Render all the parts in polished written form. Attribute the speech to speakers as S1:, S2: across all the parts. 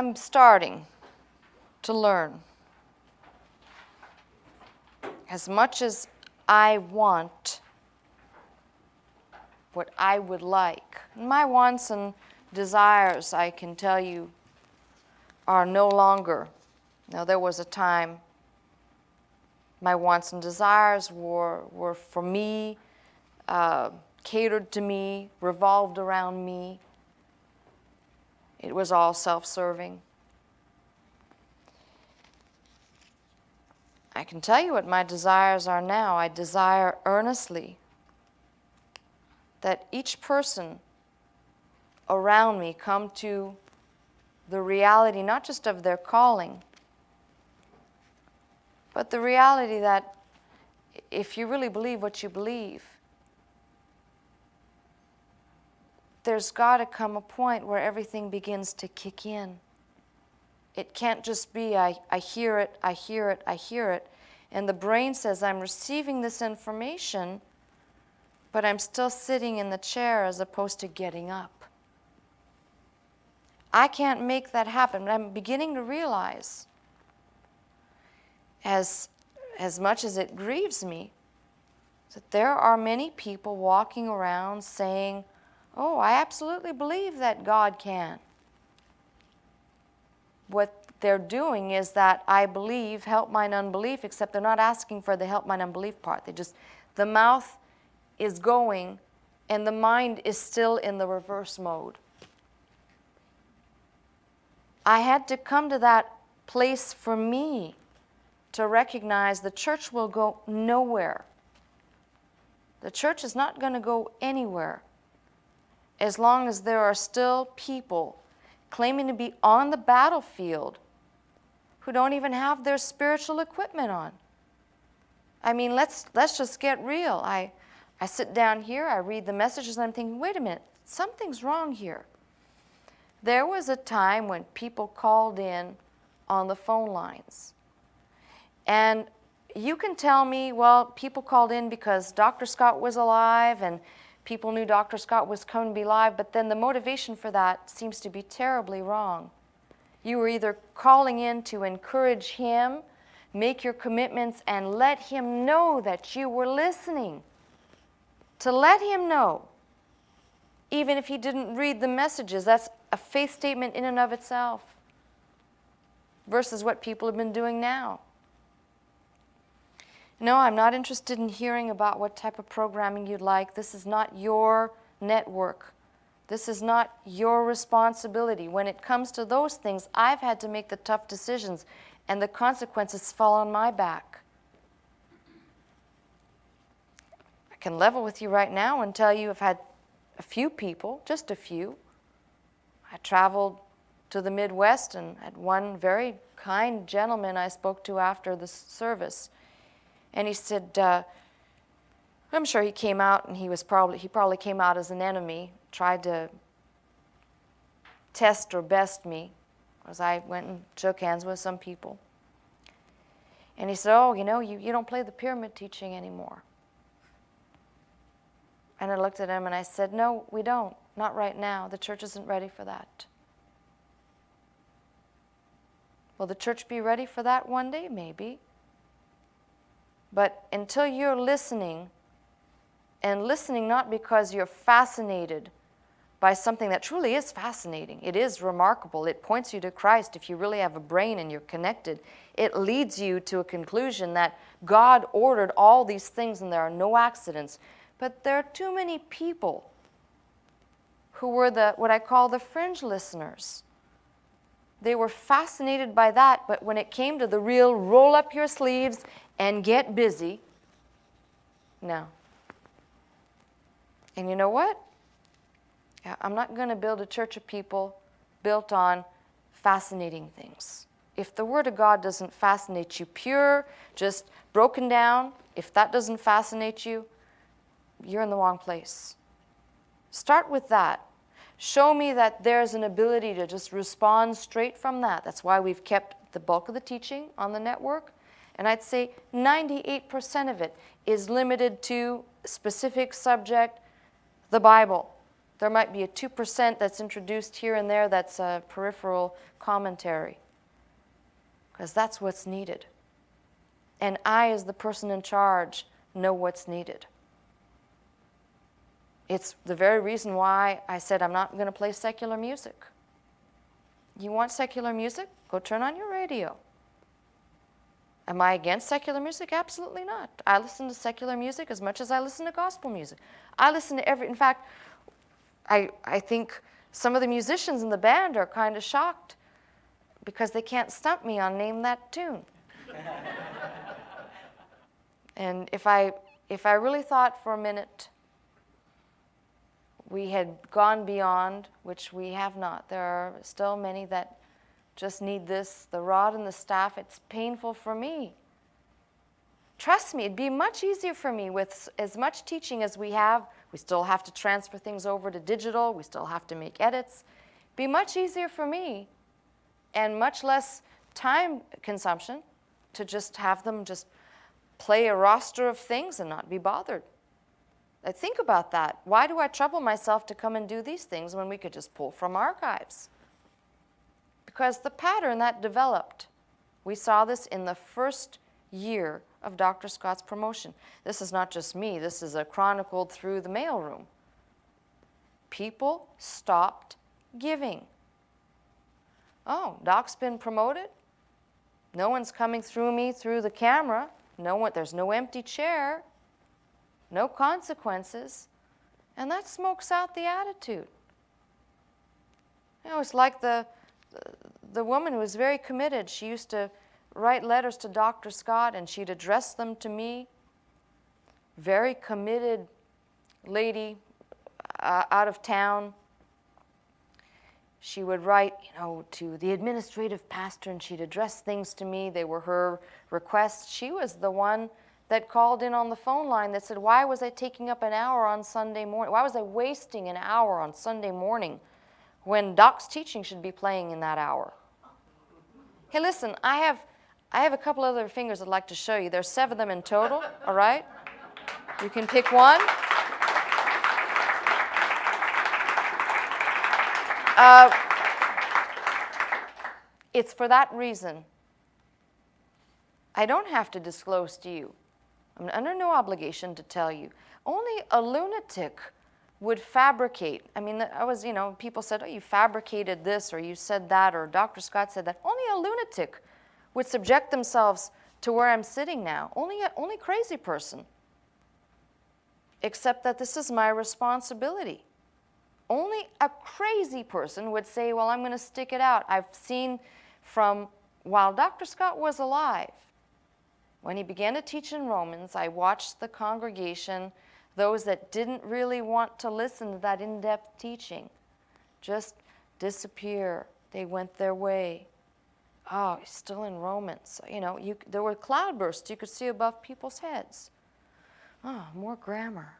S1: I'm starting to learn. As much as I want what I would like, my wants and desires, I can tell you, are no longer. Now, there was a time my wants and desires were for me, catered to me, revolved around me. It was all self-serving. I can tell you what my desires are now. I desire earnestly that each person around me come to the reality not just of their calling, but the reality that if you really believe what you believe, there's got to come a point where everything begins to kick in. It can't just be, I hear it, I hear it, I hear it, and the brain says, I'm receiving this information, but I'm still sitting in the chair as opposed to getting up. I can't make that happen, but I'm beginning to realize, as much as it grieves me, that there are many people walking around saying, oh, I absolutely believe that God can. What they're doing is that I believe, help mine unbelief, except they're not asking for the help mine unbelief part. The mouth is going and the mind is still in the reverse mode. I had to come to that place for me to recognize the church will go nowhere. The church is not going to go anywhere as long as there are still people claiming to be on the battlefield who don't even have their spiritual equipment on. I mean, let's just get real. I sit down here, I read the messages, and I'm thinking, wait a minute, something's wrong here. There was a time when people called in on the phone lines. And you can tell me, well, people called in because Dr. Scott was alive and people knew Dr. Scott was coming to be live, but then the motivation for that seems to be terribly wrong. You were either calling in to encourage him, make your commitments, and let him know that you were listening. To let him know, even if he didn't read the messages, that's a faith statement in and of itself, versus what people have been doing now. No, I'm not interested in hearing about what type of programming you'd like. This is not your network. This is not your responsibility. When it comes to those things, I've had to make the tough decisions, and the consequences fall on my back. I can level with you right now and tell you I've had a few people, just a few. I traveled to the Midwest and had one very kind gentleman I spoke to after the service. And he said, I'm sure he came out and he probably came out as an enemy, tried to test or best me, as I went and shook hands with some people. And he said, oh, you know, you don't play the pyramid teaching anymore. And I looked at him and I said, no, we don't. Not right now. The church isn't ready for that. Will the church be ready for that one day? Maybe. But until you're listening, and listening not because you're fascinated by something that truly is fascinating, it is remarkable, it points you to Christ if you really have a brain and you're connected, it leads you to a conclusion that God ordered all these things and there are no accidents. But there are too many people who were what I call the fringe listeners. They were fascinated by that, but when it came to the real roll up your sleeves and get busy, no. And you know what? I'm not going to build a church of people built on fascinating things. If the Word of God doesn't fascinate you, pure, just broken down, if that doesn't fascinate you, you're in the wrong place. Start with that. Show me that there's an ability to just respond straight from that. That's why we've kept the bulk of the teaching on the network. And I'd say 98% of it is limited to specific subject, the Bible. There might be a 2% that's introduced here and there that's a peripheral commentary, because that's what's needed. And I, as the person in charge, know what's needed. It's the very reason why I said I'm not going to play secular music. You want secular music? Go turn on your radio. Am I against secular music? Absolutely not. I listen to secular music as much as I listen to gospel music. I listen to in fact, I think some of the musicians in the band are kind of shocked because they can't stump me on Name That Tune. And if I really thought for a minute we had gone beyond, which we have not, there are still many that just need this, the rod and the staff. It's painful for me. Trust me, it'd be much easier for me with as much teaching as we have. We still have to transfer things over to digital. We still have to make edits. It'd be much easier for me and much less time consumption to just have them just play a roster of things and not be bothered. Think about that. Why do I trouble myself to come and do these things when we could just pull from archives? Because the pattern that developed, we saw this in the first year of Dr. Scott's promotion. This is not just me. This is chronicled through the mailroom. People stopped giving. Oh, Doc's been promoted? No one's coming through me through the camera. There's no empty chair. No consequences. And that smokes out the attitude. It's like the woman who was very committed. She used to write letters to Dr. Scott, and she'd address them to me. Very committed lady out of town. She would write, to the administrative pastor, and she'd address things to me. They were her requests. She was the one that called in on the phone line that said, why was I taking up an hour on Sunday morning? Why was I wasting an hour on Sunday morning when Doc's teaching should be playing in that hour? Hey, listen, I have a couple other fingers I'd like to show you. There's 7 of them in total, all right? You can pick one. It's for that reason. I don't have to disclose to you. I'm under no obligation to tell you. Only a lunatic would fabricate. People said, oh, you fabricated this, or you said that, or Dr. Scott said that. Only a lunatic would subject themselves to where I'm sitting now. Only crazy person. Except that this is my responsibility. Only a crazy person would say, well, I'm going to stick it out. I've seen from while Dr. Scott was alive, when he began to teach in Romans, I watched the congregation, those that didn't really want to listen to that in-depth teaching, just disappear. They went their way. Oh, he's still in Romans. There were cloudbursts you could see above people's heads. Oh, more grammar.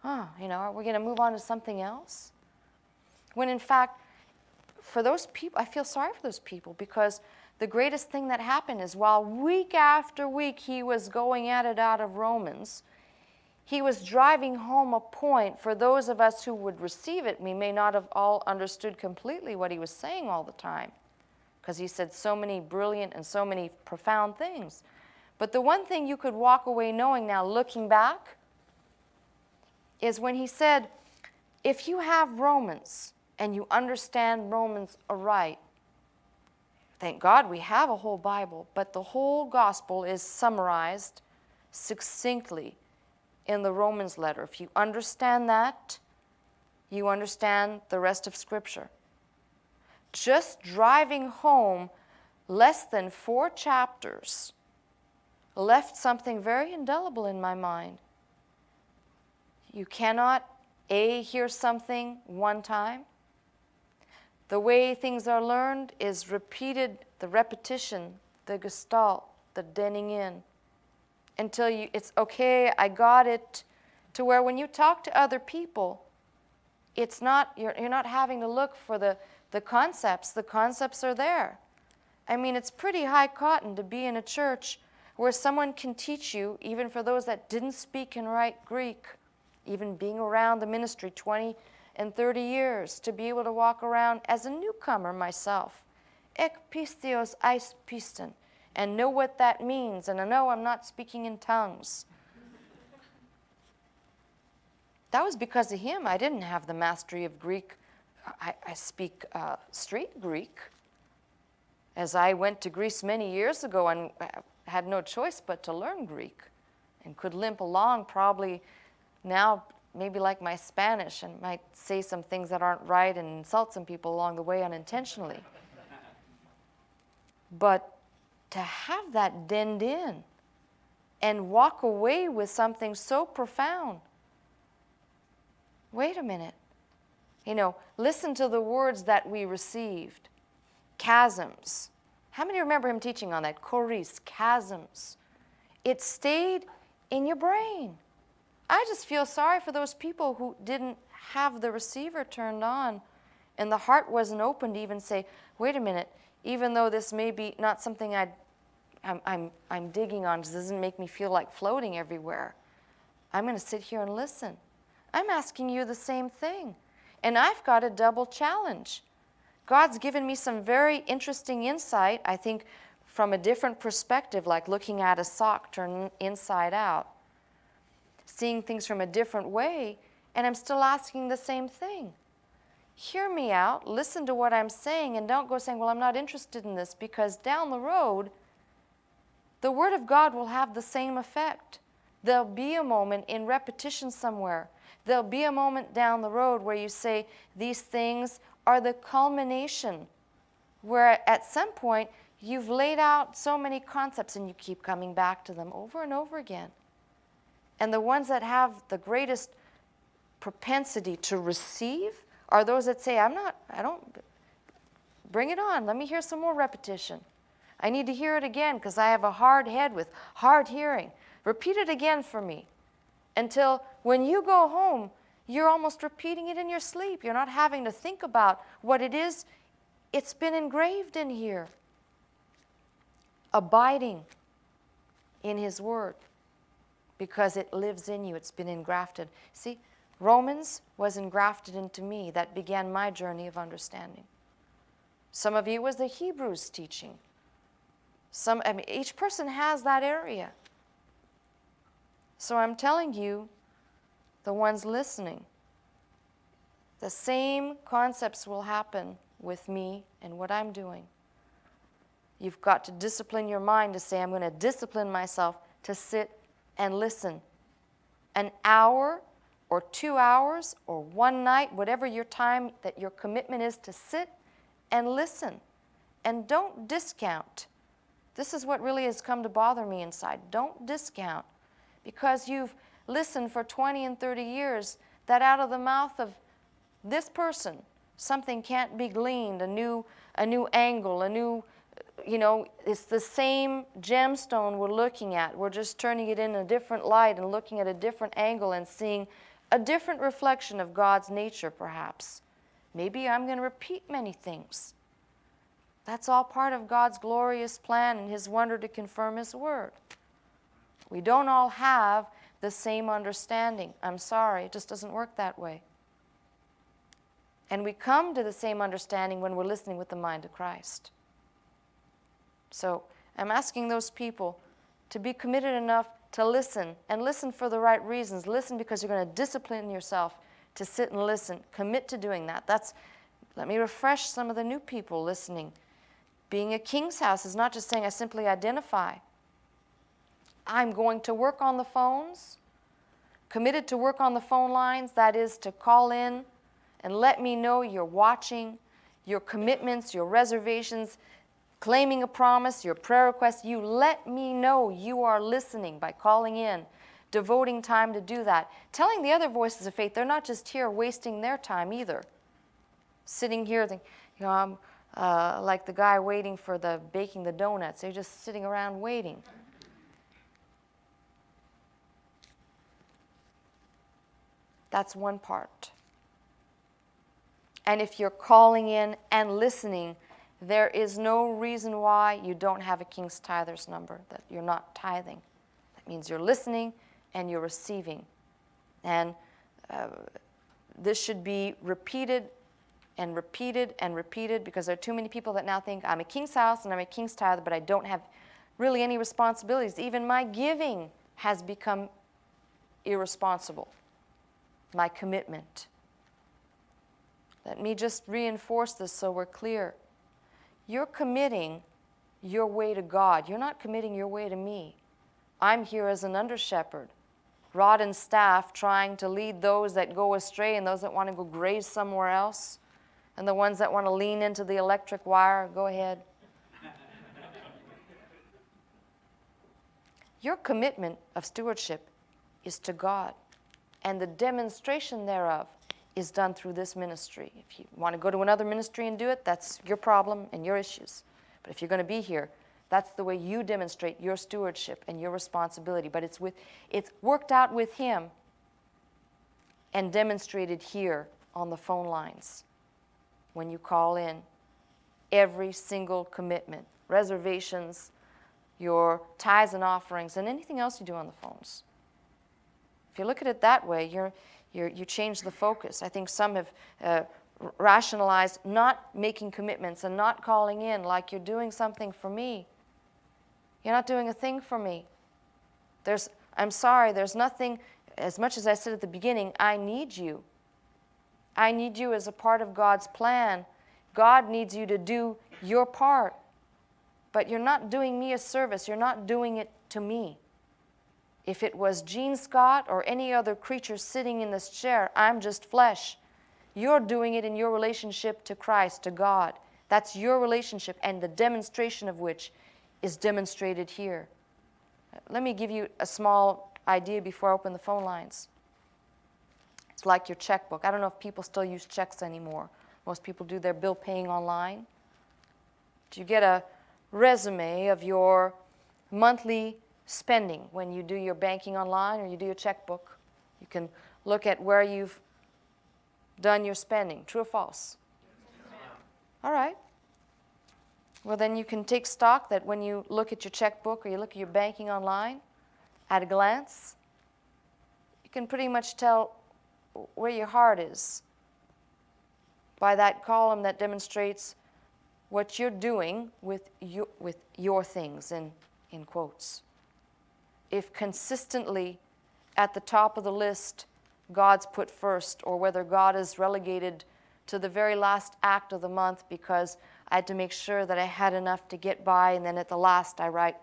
S1: Oh, are we going to move on to something else? When in fact, for those people, I feel sorry for those people, because the greatest thing that happened is while week after week he was going at it out of Romans, he was driving home a point for those of us who would receive it. We may not have all understood completely what he was saying all the time, because he said so many brilliant and so many profound things. But the one thing you could walk away knowing now, looking back, is when he said, if you have Romans and you understand Romans aright, thank God we have a whole Bible, but the whole gospel is summarized succinctly in the Romans letter. If you understand that, you understand the rest of Scripture. Just driving home less than 4 chapters left something very indelible in my mind. You cannot, hear something one time. The way things are learned is repeated, the repetition, the gestalt, the denning in, until it's okay, I got it, to where when you talk to other people, it's not, you're not having to look for the concepts. The concepts are there. It's pretty high cotton to be in a church where someone can teach you, even for those that didn't speak and write Greek, even being around the ministry 20 in 30 years to be able to walk around as a newcomer myself. Ek pisteos eis piston. And know what that means. And I know I'm not speaking in tongues. That was because of him. I didn't have the mastery of Greek. I speak straight Greek. As I went to Greece many years ago and had no choice but to learn Greek and could limp along probably now maybe like my Spanish and might say some things that aren't right and insult some people along the way unintentionally. But to have that denned in and walk away with something so profound. Wait a minute. Listen to the words that we received. Chasms. How many remember him teaching on that? Choris, chasms. It stayed in your brain. I just feel sorry for those people who didn't have the receiver turned on and the heart wasn't open to even say, wait a minute, even though this may be not something I'm digging on, because it doesn't make me feel like floating everywhere, I'm going to sit here and listen. I'm asking you the same thing. And I've got a double challenge. God's given me some very interesting insight, I think, from a different perspective, like looking at a sock turned inside out, seeing things from a different way, and I'm still asking the same thing. Hear me out, listen to what I'm saying, and don't go saying, well, I'm not interested in this, because down the road, the Word of God will have the same effect. There'll be a moment in repetition somewhere. There'll be a moment down the road where you say, these things are the culmination, where at some point you've laid out so many concepts and you keep coming back to them over and over again. And the ones that have the greatest propensity to receive are those that say, bring it on, let me hear some more repetition. I need to hear it again because I have a hard head with hard hearing. Repeat it again for me until when you go home, you're almost repeating it in your sleep. You're not having to think about what it is. It's been engraved in here. Abiding in His Word because it lives in you. It's been engrafted. See, Romans was engrafted into me. That began my journey of understanding. Some of you was the Hebrews teaching. Each person has that area. So I'm telling you, the ones listening, the same concepts will happen with me and what I'm doing. You've got to discipline your mind to say, I'm going to discipline myself to sit and listen. An hour or 2 hours or one night, whatever your time that your commitment is to sit and listen. And don't discount. This is what really has come to bother me inside. Don't discount. Because you've listened for 20 and 30 years that out of the mouth of this person, something can't be gleaned, a new angle, it's the same gemstone we're looking at. We're just turning it in a different light and looking at a different angle and seeing a different reflection of God's nature, perhaps. Maybe I'm going to repeat many things. That's all part of God's glorious plan and His wonder to confirm His Word. We don't all have the same understanding. I'm sorry, it just doesn't work that way. And we come to the same understanding when we're listening with the mind of Christ. So I'm asking those people to be committed enough to listen, and listen for the right reasons. Listen because you're going to discipline yourself to sit and listen. Commit to doing that. Let me refresh some of the new people listening. Being a King's House is not just saying I simply identify. I'm going to work on the phones, committed to work on the phone lines, that is to call in and let me know you're watching, your commitments, your reservations, claiming a promise, your prayer requests. You let me know you are listening by calling in, devoting time to do that. Telling the other voices of faith, they're not just here wasting their time either. Sitting here, I'm like the guy waiting for baking the donuts. They're just sitting around waiting. That's one part. And if you're calling in and listening, there is no reason why you don't have a King's Tithers number, that you're not tithing. That means you're listening and you're receiving. And this should be repeated and repeated and repeated, because there are too many people that now think I'm a king's house and I'm a king's tithe, but I don't have really any responsibilities. Even my giving has become irresponsible. My commitment. Let me just reinforce this so we're clear. You're committing your way to God. You're not committing your way to me. I'm here as an under-shepherd, rod and staff, trying to lead those that go astray and those that want to go graze somewhere else. And the ones that want to lean into the electric wire, go ahead. Your commitment of stewardship is to God, and the demonstration thereof is done through this ministry. If you want to go to another ministry and do it, that's your problem and your issues. But if you're going to be here, that's the way you demonstrate your stewardship and your responsibility. But it's worked out with Him and demonstrated here on the phone lines. When you call in, every single commitment, reservations, your tithes and offerings, and anything else you do on the phones. If you look at it that way, you change the focus. I think some have rationalized not making commitments and not calling in like you're doing something for me. You're not doing a thing for me. I'm sorry, there's nothing, as much as I said at the beginning, I need you. I need you as a part of God's plan. God needs you to do your part. But you're not doing me a service. You're not doing it to me. If it was Gene Scott or any other creature sitting in this chair, I'm just flesh. You're doing it in your relationship to Christ, to God. That's your relationship, and the demonstration of which is demonstrated here. Let me give you a small idea before I open the phone lines. It's like your checkbook. I don't know if people still use checks anymore. Most people do their bill paying online. Do you get a resume of your monthly spending when you do your banking online or you do your checkbook? You can look at where you've done your spending. True or false? All right. Well, then you can take stock that when you look at your checkbook or you look at your banking online, at a glance, you can pretty much tell where your heart is by that column that demonstrates what you're doing with your things, in quotes. If consistently at the top of the list God's put first, or whether God is relegated to the very last act of the month because I had to make sure that I had enough to get by, and then at the last I write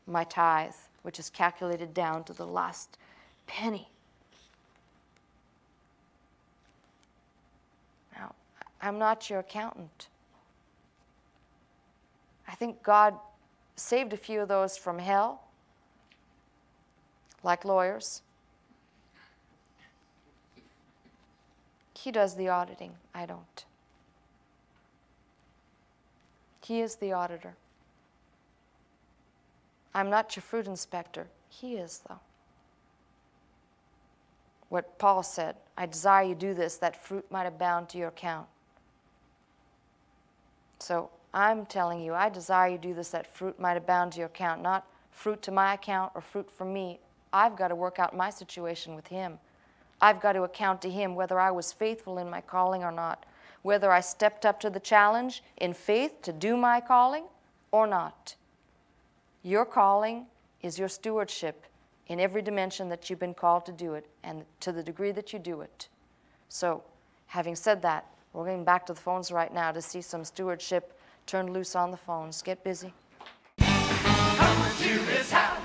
S1: my tithe, which is calculated down to the last penny. Now, I'm not your accountant. I think God saved a few of those from hell, like lawyers. He does the auditing. I don't. He is the auditor. I'm not your fruit inspector. He is, though. What Paul said, I desire you do this, that fruit might abound to your account. So I'm telling you, I desire you do this, that fruit might abound to your account, not fruit to my account or fruit from me. I've got to work out my situation with Him. I've got to account to Him whether I was faithful in my calling or not, whether I stepped up to the challenge in faith to do my calling or not. Your calling is your stewardship in every dimension that you've been called to do it, and to the degree that you do it. So, having said that, we're going back to the phones right now to see some stewardship turned loose on the phones. Get busy.
S2: Come to His house.